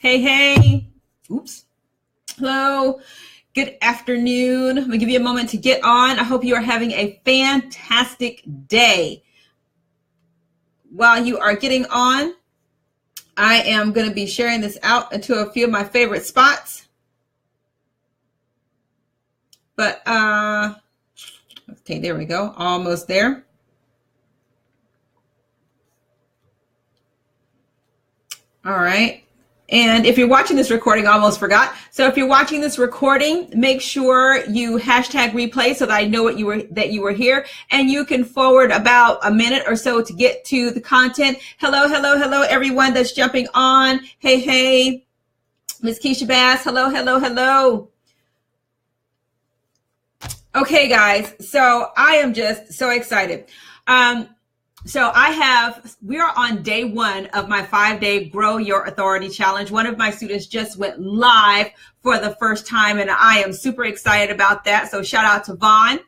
Hey, hey. Oops. Hello. Good afternoon. I'm going to give you a moment to get on. I hope you are having a fantastic day. While you are getting on, I am going to be sharing this out into a few of my favorite spots. But, okay, there we go. Almost there. All right. And if you're watching this recording, I almost forgot. So if you're watching this recording, make sure you hashtag replay so that I know that you were here, and you can forward about a minute or so to get to the content. Hello, hello, hello, everyone that's jumping on. Hey, hey, Miss Keisha Bass. Hello, hello, hello. Okay, guys. So I am just so excited. We are on day 1 of my 5-day Grow Your Authority Challenge. One of my students just went live for the first time, and I am super excited about that. So shout out to Vaughn.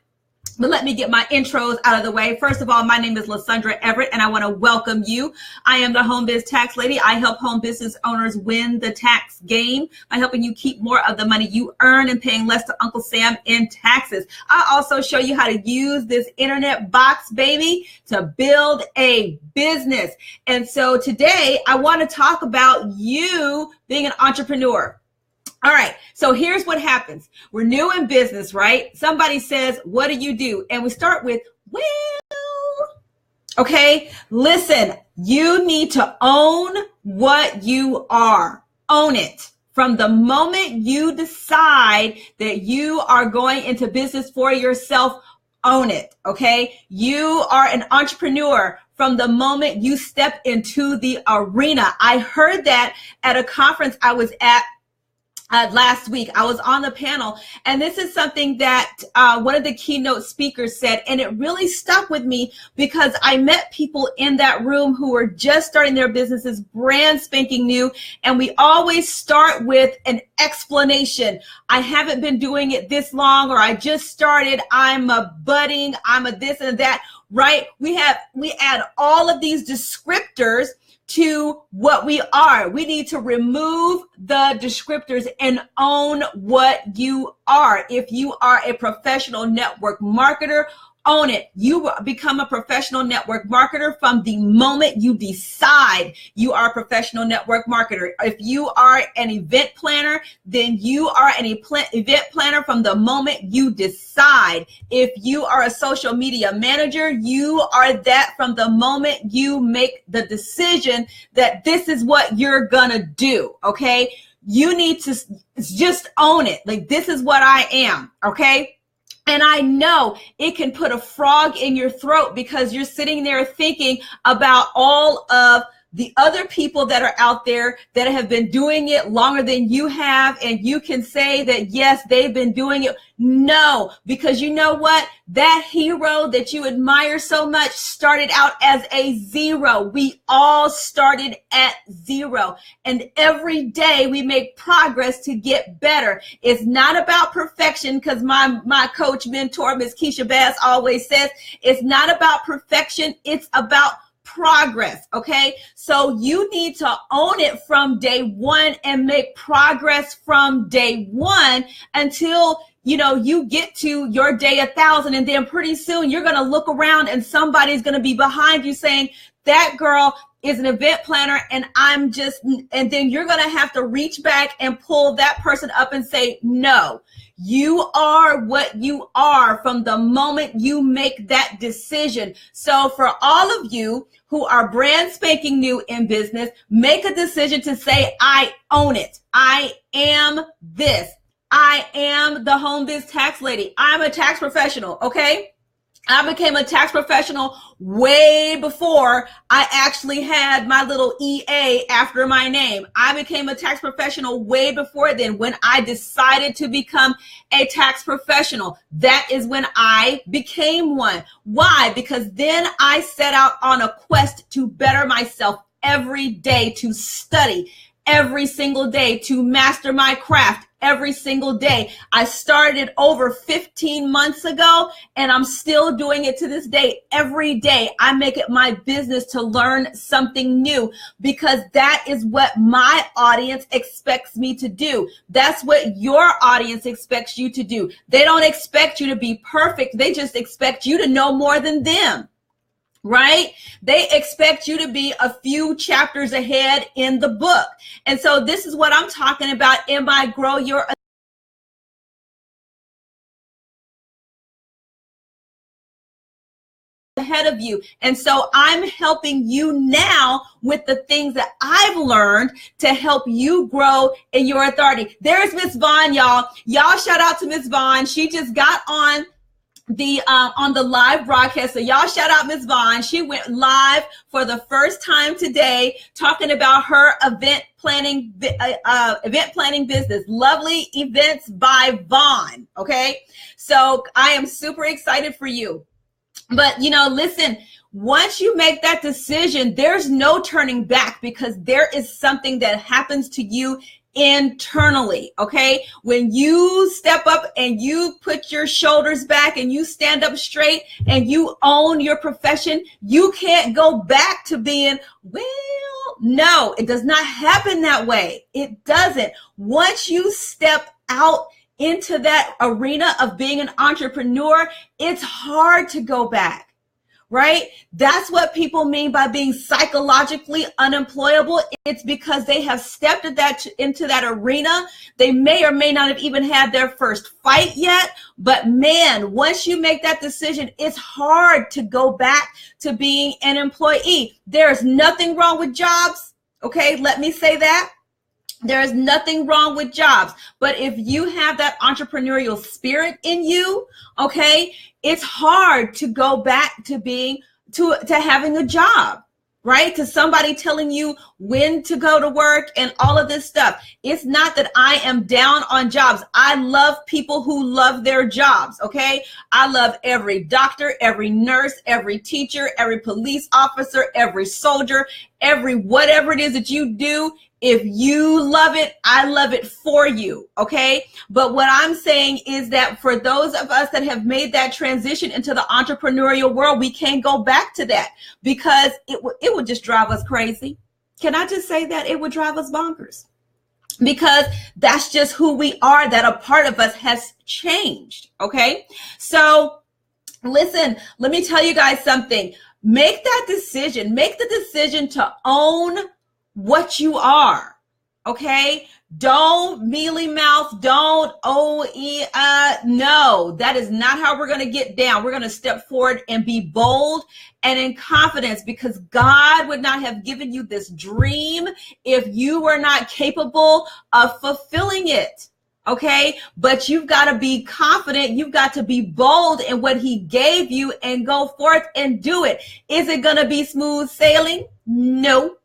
But let me get my intros out of the way. First of all, my name is Lysandra Everett, and I want to welcome you. I am the Home Biz Tax Lady. I help home business owners win the tax game by helping you keep more of the money you earn and paying less to Uncle Sam in taxes. I also show you how to use this internet box, baby, to build a business. And so today I want to talk about you being an entrepreneur. All right, so here's what happens. We're new in business, right? Somebody says, what do you do? And we start with, well, okay, listen, you need to own what you are. Own it. From the moment you decide that you are going into business for yourself, own it, okay? You are an entrepreneur from the moment you step into the arena. I heard that at a conference I was at last week. I was on the panel, and this is something that one of the keynote speakers said, and it really stuck with me because I met people in that room who were just starting their businesses, brand spanking new, and we always start with an explanation. I haven't been doing it this long, or I just started, I'm a budding, I'm a this and that, right? We add all of these descriptors to what we are. We need to remove the descriptors and own what you are. If you are a professional network marketer, own it. You become a professional network marketer from the moment you decide you are a professional network marketer. If you are an event planner, then you are an event planner from the moment you decide. If you are a social media manager, you are that from the moment you make the decision that this is what you're gonna do, okay? You need to just own it. Like, this is what I am, okay? And I know it can put a frog in your throat because you're sitting there thinking about all of the other people that are out there that have been doing it longer than you have. And you can say that, yes, they've been doing it. No, because you know what? That hero that you admire so much started out as a 0. We all started at 0. And every day we make progress to get better. It's not about perfection, because my coach, mentor, Miss Keisha Bass, always says it's not about perfection. It's about progress, okay? So you need to own it from day 1 and make progress from day 1 until you get to your day 1,000, and then pretty soon you're going to look around and somebody's going to be behind you saying, that girl is an event planner, and and then you're going to have to reach back and pull that person up and say, no, you are what you are from the moment you make that decision. So for all of you who are brand spanking new in business, make a decision to say, I own it. I am this. I am the Home Biz Tax Lady. I'm a tax professional, okay? I became a tax professional way before I actually had my little EA after my name. I became a tax professional way before then. When I decided to become a tax professional, that is when I became one. Why? Because then I set out on a quest to better myself every day, to study every single day, to master my craft every single day. I started over 15 months ago, and I'm still doing it to this day. Every day I make it my business to learn something new, because that is what my audience expects me to do. That's what your audience expects you to do. They don't expect you to be perfect. They just expect you to know more than them. Right? They expect you to be a few chapters ahead in the book. And so this is what I'm talking about in my Grow Your ahead of you. And so I'm helping you now with the things that I've learned to help you grow in your authority. There's Miss Vaughn, y'all. Y'all shout out to Miss Vaughn. She just got on the live broadcast. So y'all shout out Miss Vaughn. She went live for the first time today talking about her event planning business, Lovely Events by Vaughn. Okay. So I am super excited for you. But listen, once you make that decision, there's no turning back, because there is something that happens to you internally. Okay. When you step up and you put your shoulders back and you stand up straight and you own your profession, you can't go back to being, no, it does not happen that way. It doesn't. Once you step out into that arena of being an entrepreneur, it's hard to go back. Right? That's what people mean by being psychologically unemployable. It's because they have stepped into that arena. They may or may not have even had their first fight yet. But man, once you make that decision, it's hard to go back to being an employee. There's nothing wrong with jobs. Okay, let me say that. There is nothing wrong with jobs. But if you have that entrepreneurial spirit in you, okay, it's hard to go back to being to having a job, right? To somebody telling you when to go to work and all of this stuff. It's not that I am down on jobs. I love people who love their jobs, okay? I love every doctor, every nurse, every teacher, every police officer, every soldier, every whatever it is that you do. If you love it, I love it for you, okay? But what I'm saying is that for those of us that have made that transition into the entrepreneurial world, we can't go back to that, because it would just drive us crazy. Can I just say that? It would drive us bonkers, because that's just who we are, that a part of us has changed, okay? So listen, let me tell you guys something. Make that decision. Make the decision to own what you are, okay? Don't mealy mouth, don't no, that is not how we're going to get down. We're going to step forward and be bold and in confidence, because God would not have given you this dream if you were not capable of fulfilling it. Okay, but you've got to be confident. You've got to be bold in what he gave you and go forth and do it. Is it going to be smooth sailing? No.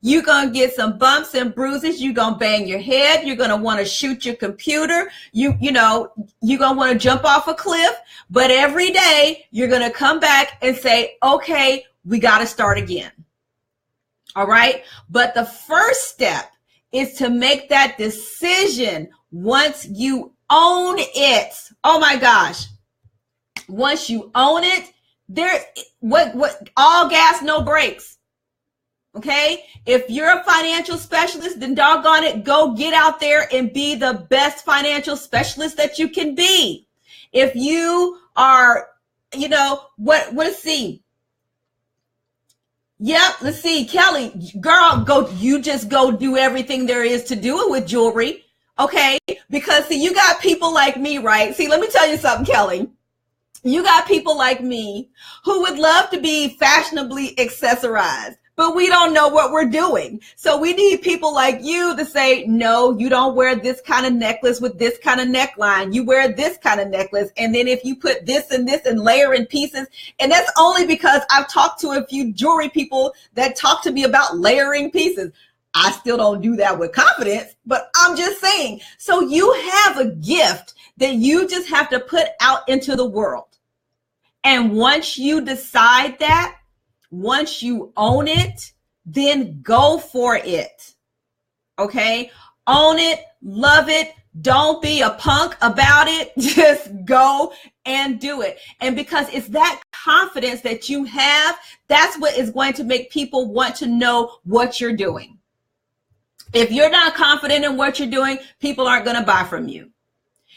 You're going to get some bumps and bruises. You're going to bang your head. You're going to want to shoot your computer. You're going to want to jump off a cliff. But every day you're going to come back and say, okay, we got to start again. All right. But the first step is to make that decision once you own it. Oh my gosh. Once you own it, all gas, no brakes. Okay. If you're a financial specialist, then doggone it, go get out there and be the best financial specialist that you can be. If you are, let's see. Yep. Let's see. Kelly, girl, you just go do everything there is to do it with jewelry. Okay. Because see, you got people like me, right? See, let me tell you something, Kelly. You got people like me who would love to be fashionably accessorized, but we don't know what we're doing. So we need people like you to say, no, you don't wear this kind of necklace with this kind of neckline. You wear this kind of necklace. And then if you put this and layer in pieces, and that's only because I've talked to a few jewelry people that talk to me about layering pieces. I still don't do that with confidence, but I'm just saying. So you have a gift that you just have to put out into the world. And once you decide that, once you own it, then go for it. Okay? Own it, love it. Don't be a punk about it. Just go and do it. And because it's that confidence that you have, that's what is going to make people want to know what you're doing. If you're not confident in what you're doing, people aren't going to buy from you.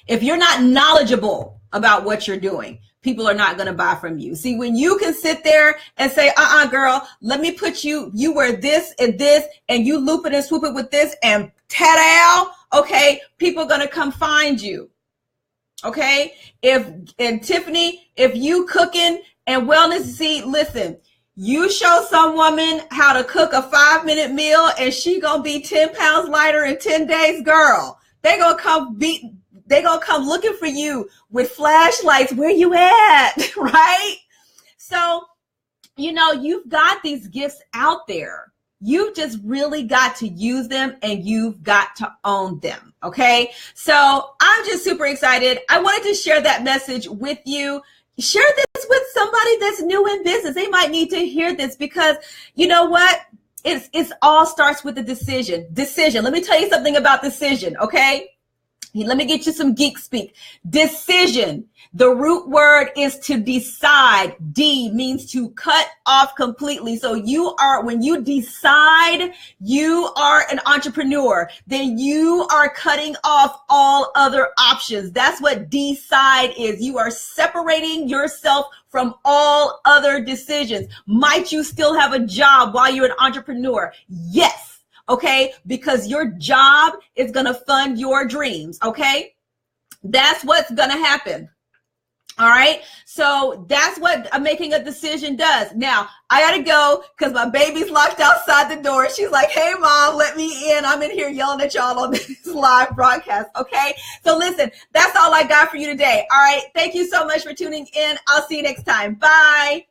If you're not knowledgeable about what you're doing, people are not going to buy from you. See, when you can sit there and say, girl, let me put you wear this, and you loop it and swoop it with this, and ta-da, okay, people are going to come find you. Okay. And Tiffany, if you cooking and wellness, see, listen, you show some woman how to cook a 5-minute meal and she gonna be 10 pounds lighter in 10 days, girl. They gonna come looking for you with flashlights. Where you at? Right? So, you've got these gifts out there. You've just really got to use them, and you've got to own them. Okay. So I'm just super excited. I wanted to share that message with you. Share this with somebody that's new in business. They might need to hear this, because you know what? It's all starts with a decision. Decision. Let me tell you something about decision. Okay. Let me get you some geek speak. Decision. The root word is to decide. D means to cut off completely. So when you decide you are an entrepreneur, then you are cutting off all other options. That's what decide is. You are separating yourself from all other decisions. Might you still have a job while you're an entrepreneur? Yes. Okay, because your job is going to fund your dreams. Okay, that's what's going to happen. All right, so that's what making a decision does. Now, I got to go because my baby's locked outside the door. She's like, hey, Mom, let me in. I'm in here yelling at y'all on this live broadcast. Okay, so listen, that's all I got for you today. All right, thank you so much for tuning in. I'll see you next time. Bye.